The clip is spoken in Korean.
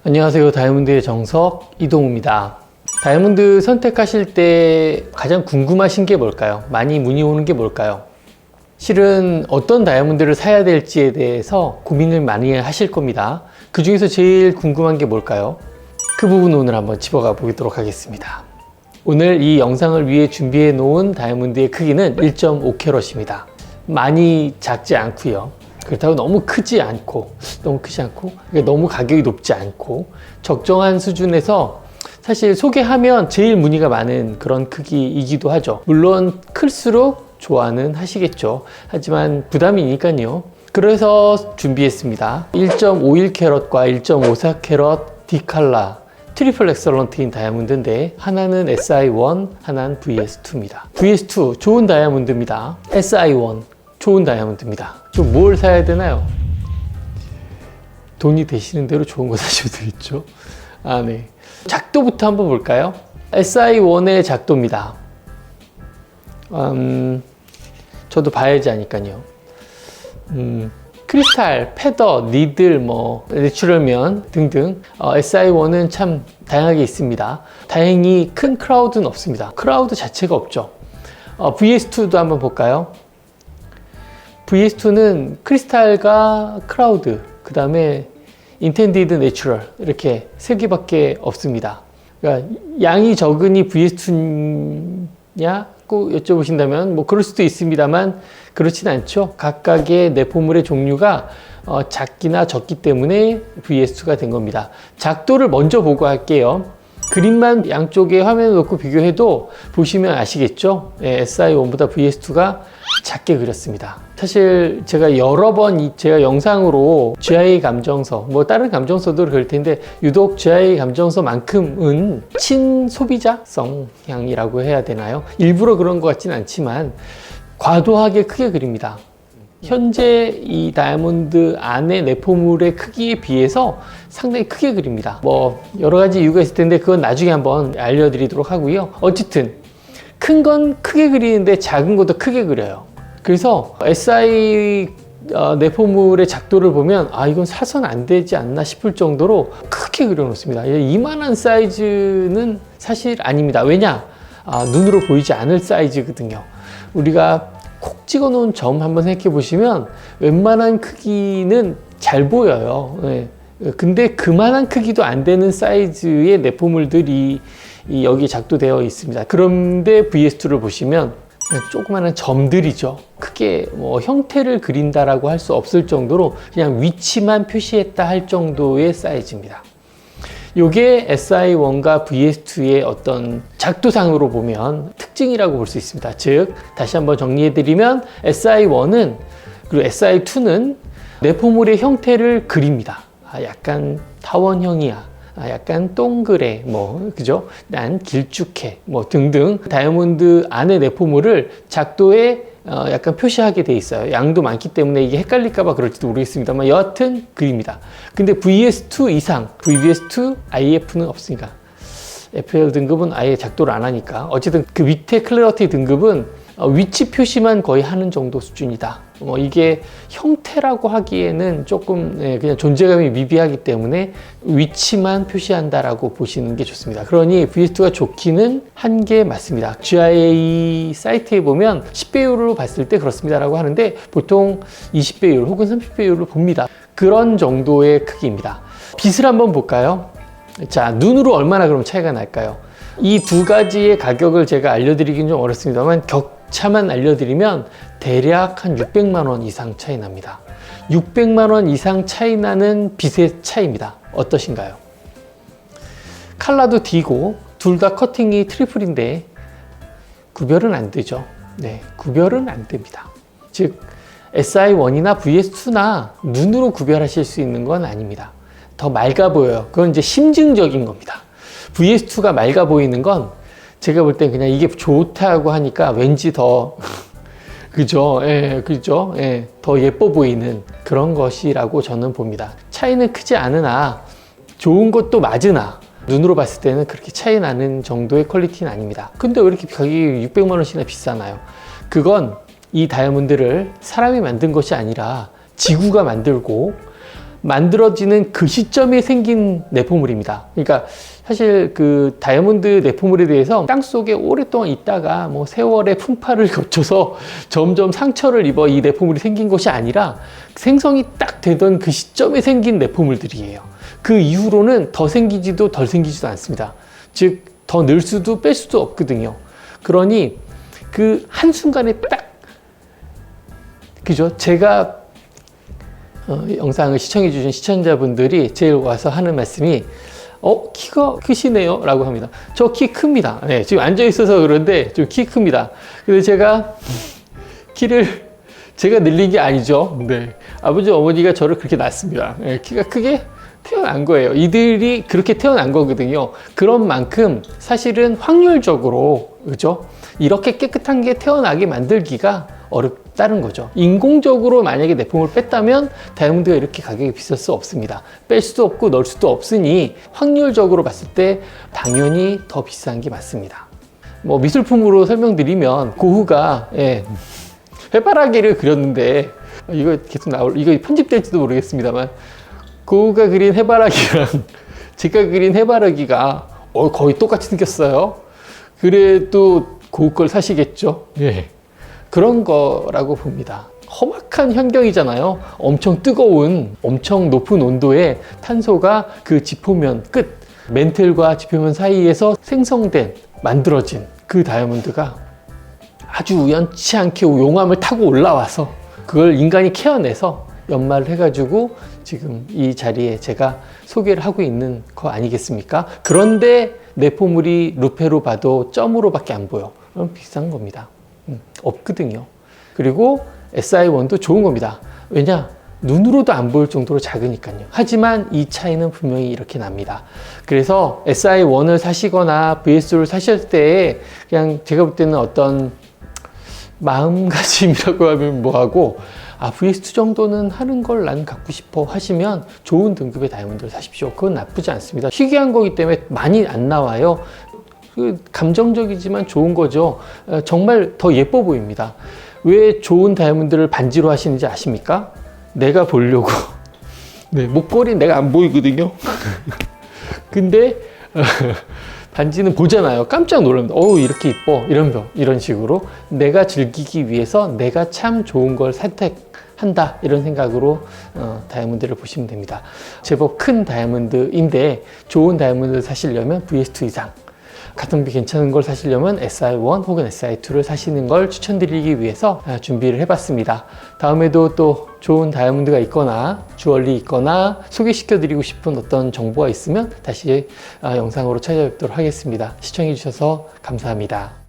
안녕하세요. 다이아몬드의 정석 이동우입니다. 다이아몬드 선택하실 때 가장 궁금하신 게 뭘까요? 많이 문의 오는 게 뭘까요? 실은 어떤 다이아몬드를 사야 될지에 대해서 고민을 많이 하실 겁니다. 그 중에서 제일 궁금한 게 뭘까요? 그 부분 오늘 한번 짚어가 보도록 하겠습니다. 오늘 이 영상을 위해 준비해 놓은 다이아몬드의 크기는 1.5캐럿입니다. 많이 작지 않고요. 그렇다고 너무 크지 않고 너무 가격이 높지 않고 적정한 수준에서 사실 소개하면 제일 문의가 많은 그런 크기이기도 하죠. 물론 클수록 좋아는 하시겠죠. 하지만 부담이니까요. 그래서 준비했습니다. 1.51캐럿과 1.54캐럿 D칼라 트리플 엑설런트인 다이아몬드인데 하나는 SI1, 하나는 VS2입니다. VS2 좋은 다이아몬드입니다. SI1 좋은 다이아몬드입니다. 좀 뭘 사야 되나요? 돈이 되시는 대로 좋은 거 사셔도 되겠죠. 네. 작도부터 한번 볼까요? SI1의 작도입니다. 저도 봐야지 하니까요. 크리스탈, 패더, 니들, 내추럴면 등등 SI1은 참 다양하게 있습니다. 다행히 큰 크라우드는 없습니다. 크라우드 자체가 없죠. VS2도 한번 볼까요? VS2는 크리스탈과 크라우드, 그 다음에 인텐디드 내추럴 이렇게 세 개밖에 없습니다. 그러니까 양이 적으니 VS2냐? 꼭 여쭤보신다면 그럴 수도 있습니다만 그렇진 않죠. 각각의 내포물의 종류가 작기나 적기 때문에 VS2가 된 겁니다. 작도를 먼저 보고 할게요. 그림만 양쪽에 화면을 놓고 비교해도 보시면 아시겠죠? SI1보다 VS2가 작게 그렸습니다. 사실 제가 여러 번 제가 영상으로 GIA 감정서, 다른 감정서도 그럴 텐데 유독 GIA 감정서만큼은 친소비자 성향이라고 해야 되나요? 일부러 그런 것 같진 않지만 과도하게 크게 그립니다. 현재 이 다이아몬드 안의 내포물의 크기에 비해서 상당히 크게 그립니다. 여러 가지 이유가 있을 텐데 그건 나중에 한번 알려드리도록 하고요. 어쨌든 큰 건 크게 그리는데 작은 것도 크게 그려요. 그래서 SI 내포물의 작도를 보면 이건 사선 안 되지 않나 싶을 정도로 크게 그려놓습니다. 이만한 사이즈는 사실 아닙니다. 왜냐? 눈으로 보이지 않을 사이즈거든요. 우리가 콕 찍어 놓은 점 한번 생각해 보시면 웬만한 크기는 잘 보여요. 근데 그만한 크기도 안 되는 사이즈의 내포물들이 여기 작도되어 있습니다. 그런데 VS2를 보시면 조그마한 점들이죠. 크게 형태를 그린다라고 할 수 없을 정도로 그냥 위치만 표시했다 할 정도의 사이즈입니다. 이게 SI1과 VS2의 어떤 작도상으로 보면 특징이라고 볼 수 있습니다. 즉, 다시 한번 정리해드리면 SI1은 그리고 SI2는 내포물의 형태를 그립니다. 약간 타원형이야. 약간 동그래, 그죠? 난 길쭉해, 등등. 다이아몬드 안의 내포물을 작도에 약간 표시하게 돼 있어요. 양도 많기 때문에 이게 헷갈릴까봐 그럴지도 모르겠습니다만 여하튼 그립니다. 근데 VS2 이상, VS2 IF는 없으니까 FL 등급은 아예 작도를 안 하니까 어쨌든 그 밑에 클래리티 등급은 위치 표시만 거의 하는 정도 수준이다. 이게 형태라고 하기에는 조금 그냥 존재감이 미비하기 때문에 위치만 표시한다라고 보시는 게 좋습니다. 그러니 VS2가 좋기는 한 게 맞습니다. GIA 사이트에 보면 10배율로 봤을 때 그렇습니다라고 하는데 보통 20배율 혹은 30배율로 봅니다. 그런 정도의 크기입니다. 빛을 한번 볼까요? 자, 눈으로 얼마나 그럼 차이가 날까요? 이 두 가지의 가격을 제가 알려드리긴 좀 어렵습니다만 격차만 알려드리면 대략 한 600만 원 이상 차이 납니다. 600만 원 이상 차이 나는 빛의 차이입니다. 어떠신가요? 칼라도 D고 둘 다 커팅이 트리플인데 구별은 안 되죠. 구별은 안 됩니다. 즉 SI1이나 VS2나 눈으로 구별하실 수 있는 건 아닙니다. 더 맑아 보여요. 그건 이제 심증적인 겁니다. VS2가 맑아 보이는 건 제가 볼 땐 그냥 이게 좋다고 하니까 왠지 더 그죠? 그죠? 더 예뻐 보이는 그런 것이라고 저는 봅니다. 차이는 크지 않으나 좋은 것도 맞으나 눈으로 봤을 때는 그렇게 차이 나는 정도의 퀄리티는 아닙니다. 근데 왜 이렇게 가격이 600만 원씩이나 비싸나요? 그건 이 다이아몬드를 사람이 만든 것이 아니라 지구가 만들고 만들어지는 그 시점에 생긴 내포물입니다. 그러니까 사실 그 다이아몬드 내포물에 대해서 땅 속에 오랫동안 있다가 뭐 세월의 풍파를 거쳐서 점점 상처를 입어 이 내포물이 생긴 것이 아니라 생성이 딱 되던 그 시점에 생긴 내포물들이에요. 그 이후로는 더 생기지도 덜 생기지도 않습니다. 즉, 더 늘 수도 뺄 수도 없거든요. 그러니 그 한순간에 딱, 그죠? 제가 영상을 시청해 주신 시청자분들이 제일 와서 하는 말씀이 키가 크시네요 라고 합니다. 저 키 큽니다. 네, 지금 앉아 있어서 그런데 좀 키 큽니다. 근데 제가 키를 제가 늘린 게 아니죠. 네, 아버지 어머니가 저를 그렇게 낳습니다. 네, 키가 크게 태어난 거예요. 이들이 그렇게 태어난 거거든요. 그런 만큼 사실은 확률적으로, 그죠? 이렇게 깨끗한 게 태어나게 만들기가 어렵다는 거죠. 인공적으로 만약에 내포물을 뺐다면 다이아몬드가 이렇게 가격이 비쌀 수 없습니다. 뺄 수도 없고 넣을 수도 없으니 확률적으로 봤을 때 당연히 더 비싼 게 맞습니다. 뭐 미술품으로 설명드리면 고흐가 해바라기를 그렸는데, 이거 계속 이거 편집될지도 모르겠습니다만, 고흐가 그린 해바라기랑 제가 그린 해바라기가 거의 똑같이 생겼어요. 그래도 고흐 걸 사시겠죠. 그런 거라고 봅니다. 험악한 환경이잖아요. 엄청 뜨거운, 엄청 높은 온도에 탄소가 그 지표면 끝, 멘틀과 지표면 사이에서 생성된, 만들어진 그 다이아몬드가 아주 우연치 않게 용암을 타고 올라와서 그걸 인간이 캐어내서 연마를 해가지고 지금 이 자리에 제가 소개를 하고 있는 거 아니겠습니까? 그런데 내포물이 루페로 봐도 점으로밖에 안 보여. 그럼 비싼 겁니다. 없거든요. 그리고 SI1도 좋은 겁니다. 왜냐? 눈으로도 안 보일 정도로 작으니까요. 하지만 이 차이는 분명히 이렇게 납니다. 그래서 SI1을 사시거나 VS2를 사실 때 그냥 제가 볼 때는 어떤 마음가짐이라고 하면 뭐하고, VS2 정도는 하는 걸 난 갖고 싶어 하시면 좋은 등급의 다이아몬드를 사십시오. 그건 나쁘지 않습니다. 희귀한 거기 때문에 많이 안 나와요. 감정적이지만 좋은 거죠. 정말 더 예뻐 보입니다. 왜 좋은 다이아몬드를 반지로 하시는지 아십니까? 내가 보려고. 네, 목걸이는 내가 안 보이거든요. 근데 반지는 보잖아요. 깜짝 놀랍니다. 이렇게 이뻐. 이런 식으로 내가 즐기기 위해서 내가 참 좋은 걸 선택한다, 이런 생각으로 다이아몬드를 보시면 됩니다. 제법 큰 다이아몬드인데 좋은 다이아몬드를 사시려면 VS2 이상, 가성비 괜찮은 걸 사시려면 SI1 혹은 SI2를 사시는 걸 추천드리기 위해서 준비를 해봤습니다. 다음에도 또 좋은 다이아몬드가 있거나 주얼리 있거나 소개시켜드리고 싶은 어떤 정보가 있으면 다시 영상으로 찾아뵙도록 하겠습니다. 시청해주셔서 감사합니다.